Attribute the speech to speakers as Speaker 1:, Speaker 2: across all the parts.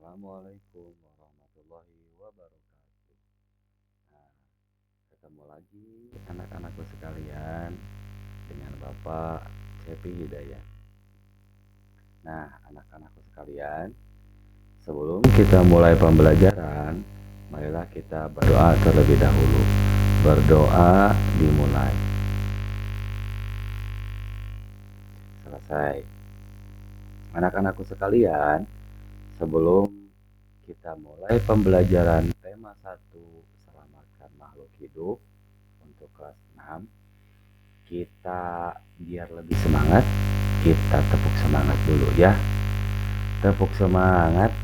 Speaker 1: Assalamualaikum warahmatullahi wabarakatuh. Nah, ketemu lagi anak-anakku sekalian dengan Bapak Cepi Hidayat. Nah, anak-anakku sekalian, sebelum kita mulai pembelajaran, marilah kita berdoa terlebih dahulu. Berdoa dimulai. Selesai. Anak-anakku sekalian, sebelum kita mulai pembelajaran tema 1 selamatkan makhluk hidup untuk kelas 6, kita biar lebih semangat, kita tepuk semangat dulu ya. Tepuk semangat.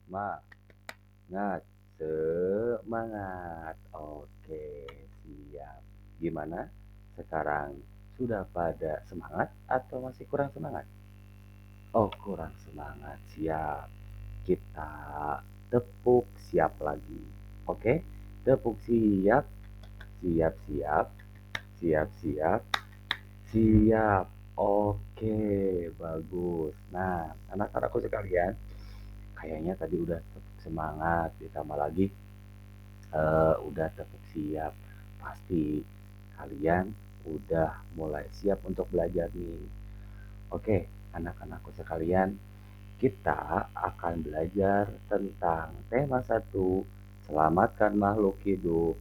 Speaker 1: Semangat. Semangat. Oke, siap. Gimana? Sekarang sudah pada semangat atau masih kurang semangat? Oh, kurang semangat. Siap. Kita tepuk siap lagi. Oke? Tepuk siap. Siap, siap. Siap, siap. Siap. Oke, bagus. Nah, anak-anakku sekalian, kayaknya tadi udah tepuk semangat, ditambah lagi udah tepuk siap. Pasti kalian udah mulai siap untuk belajar nih. Oke, anak-anakku sekalian, kita akan belajar tentang tema 1, selamatkan makhluk hidup,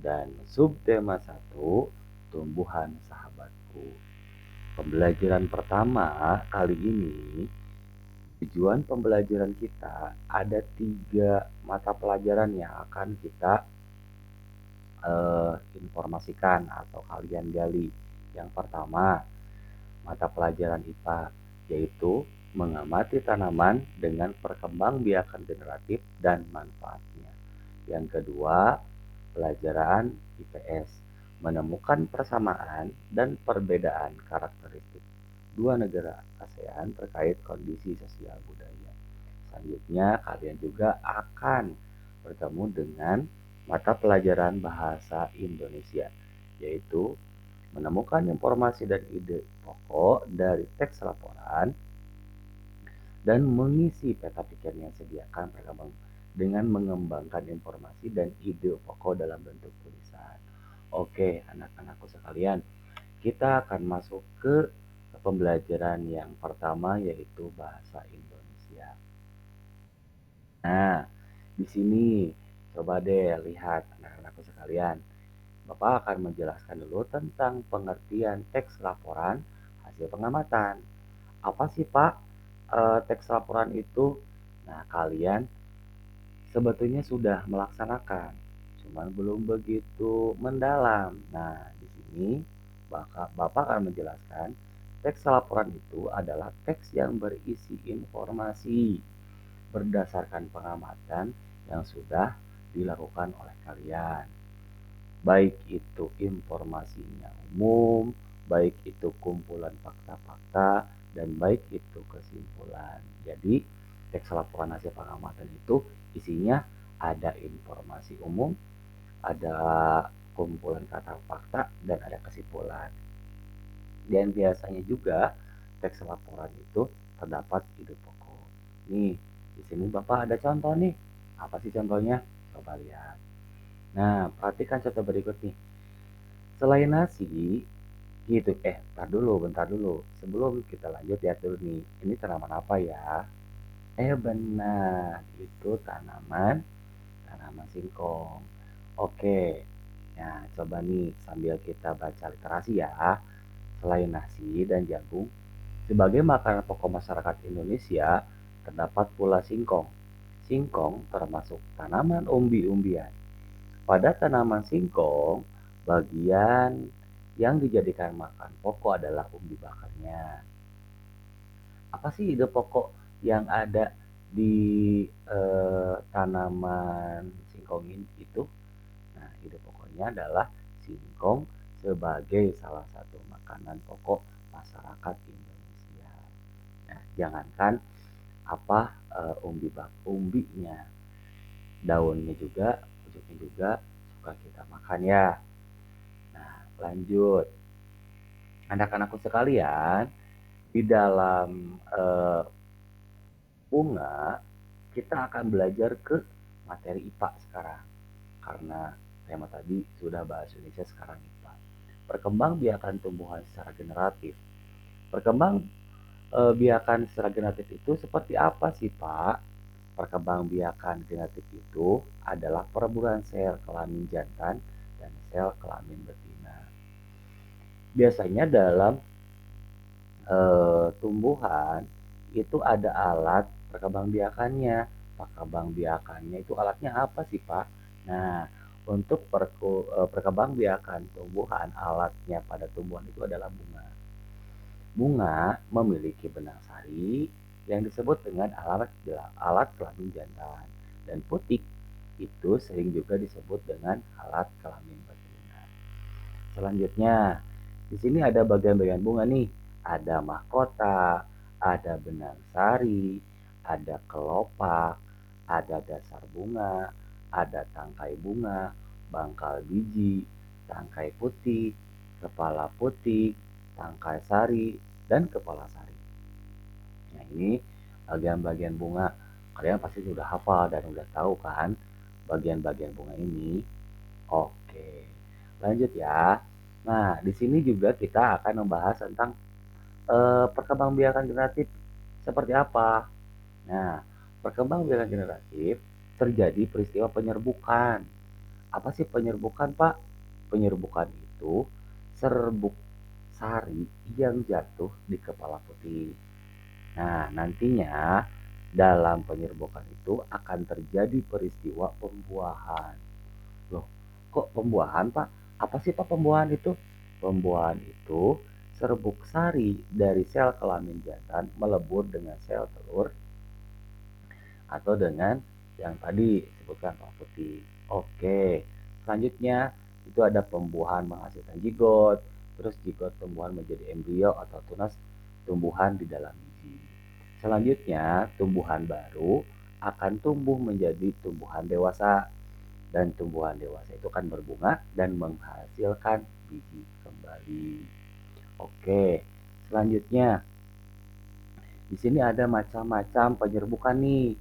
Speaker 1: dan subtema 1, tumbuhan sahabatku. Pembelajaran pertama kali ini, tujuan pembelajaran kita ada 3 mata pelajaran yang akan kita informasikan atau kalian gali. Yang pertama, mata pelajaran IPA, yaitu mengamati tanaman dengan perkembangbiakan generatif dan manfaatnya. Yang kedua, pelajaran IPS, menemukan persamaan dan perbedaan karakteristik dua negara ASEAN terkait kondisi sosial budaya. Selanjutnya, kalian juga akan bertemu dengan mata pelajaran bahasa Indonesia, yaitu menemukan informasi dan ide pokok dari teks laporan dan mengisi peta pikir yang disediakan dengan mengembangkan informasi dan ide pokok dalam bentuk tulisan. Oke, anak-anakku sekalian, kita akan masuk ke pembelajaran yang pertama, yaitu bahasa Indonesia. Nah, di sini coba deh lihat anak-anakku sekalian. Bapak akan menjelaskan dulu tentang pengertian teks laporan hasil pengamatan. Apa sih Pak teks laporan itu? Nah, kalian sebetulnya sudah melaksanakan, cuman belum begitu mendalam. Nah, di sini Bapak akan menjelaskan teks laporan itu adalah teks yang berisi informasi berdasarkan pengamatan yang sudah dilakukan oleh kalian. Baik itu informasinya umum, baik itu kumpulan fakta-fakta, dan baik itu kesimpulan. Jadi, teks laporan hasil pengamatan itu isinya ada informasi umum, ada kumpulan kata fakta, dan ada kesimpulan. Dan biasanya juga teks laporan itu terdapat ide pokok. Nih, di sini Bapak ada contoh nih. Apa sih contohnya? Coba lihat. Nah, perhatikan contoh berikut nih. Selain nasi, gitu. Bentar dulu. Sebelum kita lanjut, lihat dulu nih. Ini tanaman apa ya? Benar, itu tanaman singkong. Oke. Nah, coba nih sambil kita baca literasi ya. Selain nasi dan jagung, sebagai makanan pokok masyarakat Indonesia, terdapat pula singkong. Singkong termasuk tanaman umbi-umbian. Pada tanaman singkong, bagian yang dijadikan makan pokok adalah umbi bakarnya. Apa sih ide pokok yang ada di tanaman singkong itu? Nah, ide pokoknya adalah singkong sebagai salah satu makanan pokok masyarakat Indonesia. Nah, jangankan apa umbinya, daunnya juga, pucuknya juga suka kita makan ya. Nah, lanjut. Anak-anakku sekalian, di dalam bunga, kita akan belajar ke materi IPA sekarang. Karena tema tadi sudah bahasa Indonesia, sekarang IPA. Perkembangbiakan tumbuhan secara generatif. Perkembangbiakan secara generatif itu seperti apa sih, Pak? Perkembangbiakan genetik itu adalah perburuan sel kelamin jantan dan sel kelamin betina. Biasanya dalam tumbuhan itu ada alat perkembangbiakannya. Perkembangbiakannya itu alatnya apa sih, Pak? Nah, untuk perkembangbiakan tumbuhan, alatnya pada tumbuhan itu adalah bunga. Bunga memiliki benang sari yang disebut dengan alat kelamin jantan, dan putik itu sering juga disebut dengan alat kelamin betina. Selanjutnya, di sini ada bagian-bagian bunga nih. Ada mahkota, ada benang sari, ada kelopak, ada dasar bunga, ada tangkai bunga, bangkal biji, tangkai putih, kepala putih, tangkai sari, dan kepala sari. Nah, ini bagian-bagian bunga. Kalian pasti sudah hafal dan sudah tahu kan bagian-bagian bunga ini. Oke, lanjut ya. Nah, di sini juga kita akan membahas tentang perkembangbiakan generatif seperti apa. Nah, perkembangbiakan generatif terjadi peristiwa penyerbukan. Apa sih penyerbukan, Pak? Penyerbukan itu serbuk sari yang jatuh di kepala putih. Nah, nantinya dalam penyerbukan itu akan terjadi peristiwa pembuahan. Loh, kok pembuahan, Pak? Apa sih, Pak, pembuahan itu? Pembuahan itu serbuk sari dari sel kelamin jantan melebur dengan sel telur atau dengan yang tadi disebutkan warna putih. Oke, selanjutnya itu ada pembuahan menghasilkan zigot, terus zigot tumbuhan menjadi embrio atau tunas tumbuhan di dalam biji. Selanjutnya, tumbuhan baru akan tumbuh menjadi tumbuhan dewasa, dan tumbuhan dewasa itu akan berbunga dan menghasilkan biji kembali. Oke, selanjutnya di sini ada macam-macam penyerbukan nih.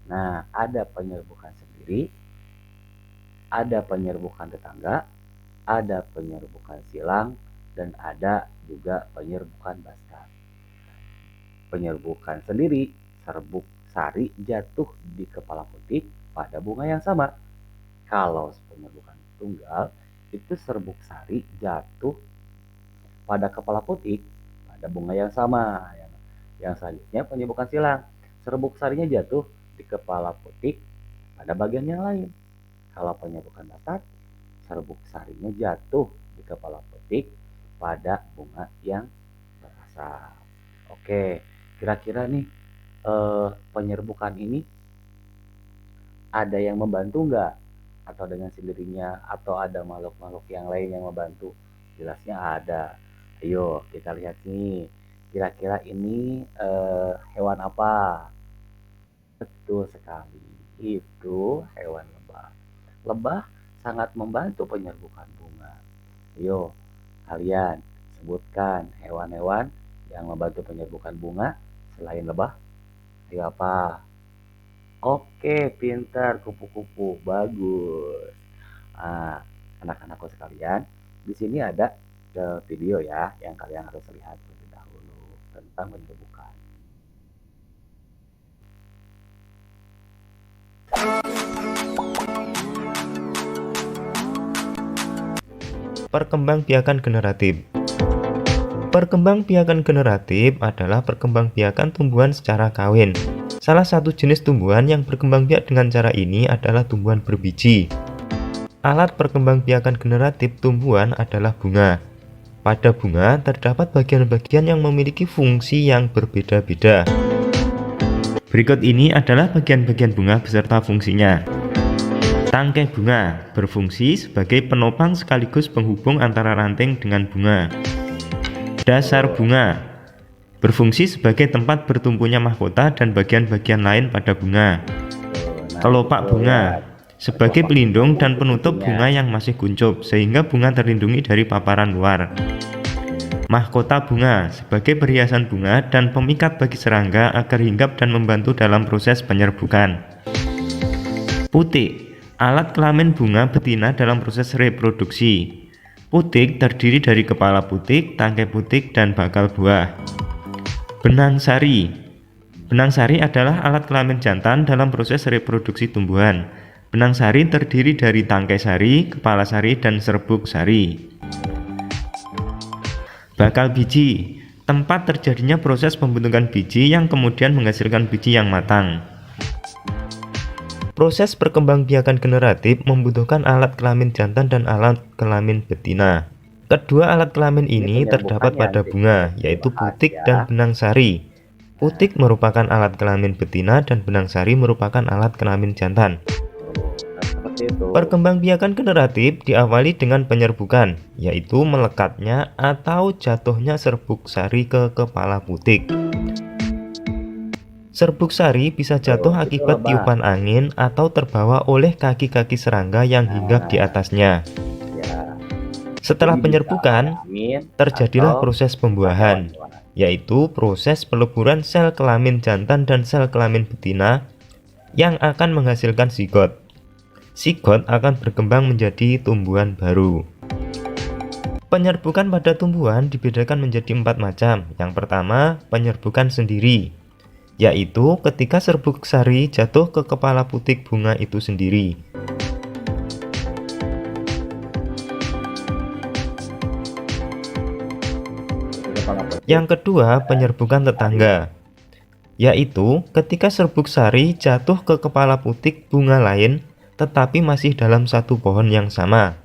Speaker 1: Nah, ada penyerbukan sendiri, ada penyerbukan tetangga, ada penyerbukan silang, dan ada juga penyerbukan basta. Penyerbukan sendiri, serbuk sari jatuh di kepala putih pada bunga yang sama. Kalau penyerbukan tunggal, itu serbuk sari jatuh pada kepala putih pada bunga yang sama. Yang selanjutnya penyerbukan silang, serbuk sarinya jatuh di kepala putih pada bagian yang lain. Kalau penyerbukan batat, serbuk sarinya jatuh di kepala putih pada bunga yang berasap. Oke, kira-kira nih penyerbukan ini ada yang membantu nggak? Atau dengan sendirinya, atau ada makhluk-makhluk yang lain yang membantu? Jelasnya ada. Ayo kita lihat nih, kira-kira ini hewan apa? Betul sekali, itu hewan lebah. Lebah sangat membantu penyerbukan bunga. Ayo kalian sebutkan hewan-hewan yang membantu penyerbukan bunga selain lebah. Ayo apa? Oke, pintar, kupu-kupu, bagus. Nah, anak-anakku sekalian, di sini ada video ya yang kalian harus lihat terlebih dahulu tentang penyerbukan.
Speaker 2: Perkembangbiakan generatif. Perkembangbiakan generatif adalah perkembangbiakan tumbuhan secara kawin. Salah satu jenis tumbuhan yang berkembangbiak dengan cara ini adalah tumbuhan berbiji. Alat perkembangbiakan generatif tumbuhan adalah bunga. Pada bunga terdapat bagian-bagian yang memiliki fungsi yang berbeda-beda. Berikut ini adalah bagian-bagian bunga beserta fungsinya. Tangkai bunga berfungsi sebagai penopang sekaligus penghubung antara ranting dengan bunga. Dasar bunga berfungsi sebagai tempat bertumpunya mahkota dan bagian-bagian lain pada bunga. Kelopak bunga sebagai pelindung dan penutup bunga yang masih kuncup, sehingga bunga terlindungi dari paparan luar. Mahkota bunga sebagai perhiasan bunga dan pemikat bagi serangga agar hinggap dan membantu dalam proses penyerbukan. Putik, alat kelamin bunga betina dalam proses reproduksi. Putik terdiri dari kepala putik, tangkai putik, dan bakal buah. Benang sari. Benang sari adalah alat kelamin jantan dalam proses reproduksi tumbuhan. Benang sari terdiri dari tangkai sari, kepala sari, dan serbuk sari. Bakal biji, tempat terjadinya proses pembentukan biji yang kemudian menghasilkan biji yang matang. Proses perkembangbiakan generatif membutuhkan alat kelamin jantan dan alat kelamin betina. Kedua alat kelamin ini
Speaker 1: penyerbukan
Speaker 2: terdapat
Speaker 1: yang
Speaker 2: pada bunga, yaitu
Speaker 1: dibahas
Speaker 2: putik
Speaker 1: ya.
Speaker 2: dan benang sari. Putik merupakan alat kelamin betina dan benang sari merupakan alat kelamin jantan.
Speaker 1: Nah, seperti itu.
Speaker 2: Perkembangbiakan generatif diawali dengan penyerbukan, yaitu melekatnya atau jatuhnya serbuk sari ke kepala putik. Serbuk sari bisa jatuh
Speaker 1: Itu
Speaker 2: akibat
Speaker 1: lebah.
Speaker 2: tiupan angin atau terbawa oleh kaki-kaki serangga yang hinggap di atasnya.
Speaker 1: Ya.
Speaker 2: Setelah
Speaker 1: Jadi bisa
Speaker 2: penyerbukan,
Speaker 1: oleh angin
Speaker 2: terjadilah
Speaker 1: atau
Speaker 2: proses pembuahan,
Speaker 1: hewan-hewan.
Speaker 2: yaitu proses peleburan sel kelamin jantan dan sel kelamin betina yang akan menghasilkan zigot. Zigot akan berkembang menjadi tumbuhan baru. Penyerbukan pada tumbuhan dibedakan menjadi 4 macam. Yang pertama, penyerbukan sendiri, yaitu ketika serbuk sari jatuh ke kepala putik bunga itu sendiri. Yang kedua, penyerbukan tetangga, yaitu ketika serbuk sari jatuh ke kepala putik bunga lain tetapi masih dalam satu pohon yang sama.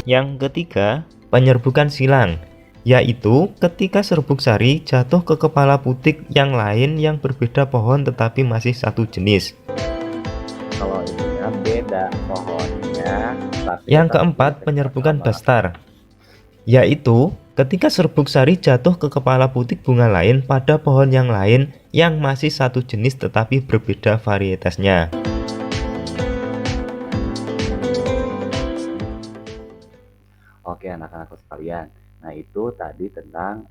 Speaker 2: Yang ketiga, penyerbukan silang, yaitu ketika serbuk sari jatuh ke kepala putik yang lain yang berbeda pohon tetapi masih satu jenis.
Speaker 1: Kalau ininya beda pohonnya.
Speaker 2: Yang keempat, penyerbukan bastar, yaitu ketika serbuk sari jatuh ke kepala putik bunga lain pada pohon yang lain yang masih satu jenis tetapi berbeda varietasnya.
Speaker 1: Oke anak-anakku sekalian, nah itu tadi tentang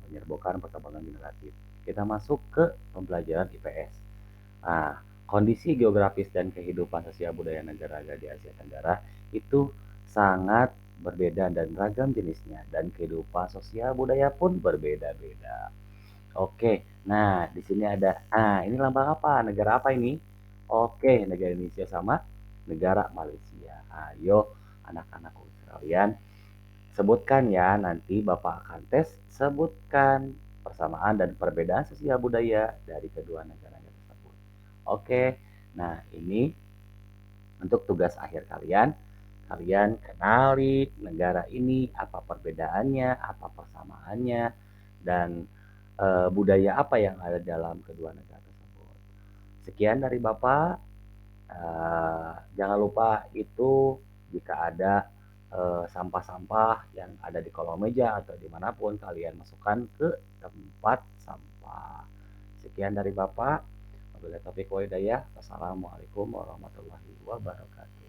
Speaker 1: penyerbukan perkembangan generatif. Kita masuk ke pembelajaran IPS. Nah, kondisi geografis dan kehidupan sosial budaya negara di Asia Tenggara itu sangat berbeda dan ragam jenisnya, dan kehidupan sosial budaya pun berbeda-beda. Oke, nah di sini ada, ini lambang apa? Negara apa ini? Oke, negara Indonesia sama negara Malaysia. Ayo anak-anakku sekalian, sebutkan ya, nanti Bapak akan tes, sebutkan persamaan dan perbedaan sosial budaya dari kedua negara tersebut. Oke, nah ini untuk tugas akhir kalian. Kalian kenali negara ini, apa perbedaannya, apa persamaannya, dan budaya apa yang ada dalam kedua negara tersebut. Sekian dari Bapak. Jangan lupa itu jika ada sampah-sampah yang ada di kolong meja atau dimanapun, kalian masukkan ke tempat sampah. Sekian dari Bapak. Wabillahi taufiq wal hidayah. Wassalamualaikum warahmatullahi wabarakatuh.